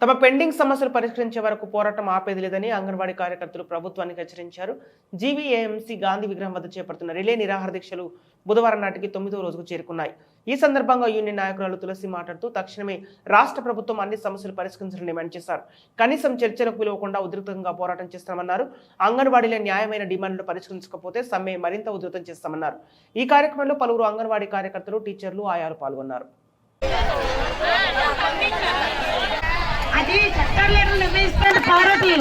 తమ పెండింగ్ సమస్యలు పరిష్కరించే వరకు పోరాటం ఆపేది లేదని అంగన్వాడీ కార్యకర్తలు ప్రభుత్వానికి హెచ్చరించారు. జీవీఏఎంసీ గాంధీ విగ్రహం వద్ద చేపడుతున్న రిలే నిరాహార దీక్షలు బుధవారం నాటికి 9వ రోజుకు చేరుకున్నాయి. ఈ సందర్భంగా యూనియన్ నాయకురాలు తులసి మాట్లాడుతూ తక్షణమే రాష్ట్ర ప్రభుత్వం అన్ని సమస్యలు పరిష్కరించాలని డిమాండ్ చేశారు. కనీసం చర్చలకు పిలవకుండా ఉధృతంగా పోరాటం చేస్తామన్నారు. అంగన్వాడీల న్యాయమైన డిమాండ్లు పరిష్కరించకపోతే సమ్మె మరింత ఉధృతం చేస్తామన్నారు. ఈ కార్యక్రమంలో పలువురు అంగన్వాడీ కార్యకర్తలు, టీచర్లు, ఆయాలు పాల్గొన్నారు. అది చట్టాలు నిర్ణయిస్తున్న పార్టీ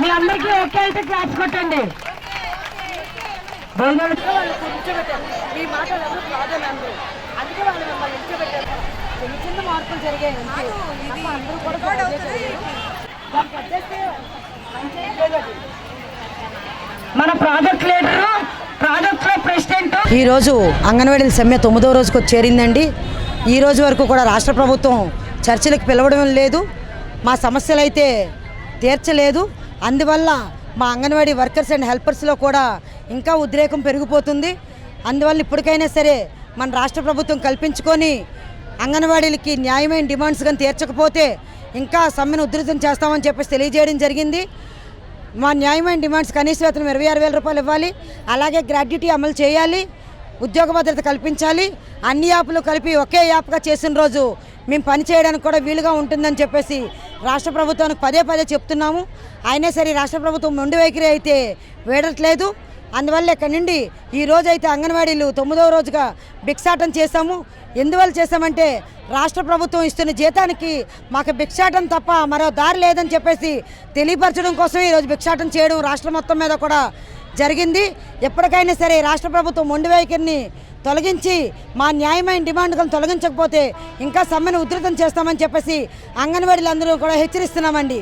మీ అందరికీ ఒకే అయితే క్లాస్ కొట్టండి. ఈ మాటలు ఎవరు కాదన్నారు, అందుకే వాళ్ళు మిమ్మల్ని నిల్చోబెట్టారు. చిన్న చిన్న మార్పులు జరిగాయి, అందరూ కూడా మన ప్రాజెక్ట్ లీడరు, ప్రాజెక్ట్ లో ప్రెసిడెంట్. ఈరోజు అంగన్వాడీల సమ్మె 9వ రోజుకు చేరిందండి. ఈ రోజు వరకు కూడా రాష్ట్ర ప్రభుత్వం చర్చలకు పిలవడం లేదు, మా సమస్యలు అయితే తీర్చలేదు. అందువల్ల మా అంగన్వాడీ వర్కర్స్ అండ్ హెల్పర్స్లో కూడా ఇంకా ఉద్రేకం పెరిగిపోతుంది. అందువల్ల ఇప్పటికైనా సరే మన రాష్ట్ర ప్రభుత్వం కల్పించుకొని అంగన్వాడీలకి న్యాయమైన డిమాండ్స్ కానీ తీర్చకపోతే ఇంకా సమ్మెను ఉధృతం చేస్తామని చెప్పేసి తెలియజేయడం జరిగింది. మా న్యాయమైన డిమాండ్స్ కనీస వేతనం 26,000 రూపాయలు ఇవ్వాలి, అలాగే గ్రాడ్యుటీ అమలు చేయాలి, ఉద్యోగ భద్రత కల్పించాలి. అన్ని యాప్లు కలిపి ఒకే యాప్గా చేసిన రోజు మేము పనిచేయడానికి కూడా వీలుగా ఉంటుందని చెప్పేసి రాష్ట్ర ప్రభుత్వానికి పదే పదే చెప్తున్నాము. అయినా సరే రాష్ట్ర ప్రభుత్వం మొండి వైఖరి అయితే వేడట్లేదు. అందువల్ల ఇక్కడ నుండి ఈ రోజు అయితే అంగన్వాడీలు 9వ రోజుగా భిక్షాటన చేశాము. ఎందువల్ల చేశామంటే రాష్ట్ర ప్రభుత్వం ఇస్తున్న జీతానికి మాకు భిక్షాటం తప్ప మరో దారి లేదని చెప్పేసి తెలియపరచడం కోసం ఈరోజు భిక్షాటన చేయడం రాష్ట్రం మొత్తం మీద కూడా జరిగింది. ఎప్పటికైనా సరే రాష్ట్ర ప్రభుత్వం మొండి వైఖరిని తొలగించి మా న్యాయమైన డిమాండ్లను తొలగించకపోతే ఇంకా సమ్మెను ఉధృతం చేస్తామని చెప్పేసి అంగన్వాడీలందరూ కూడా హెచ్చరిస్తున్నామండి.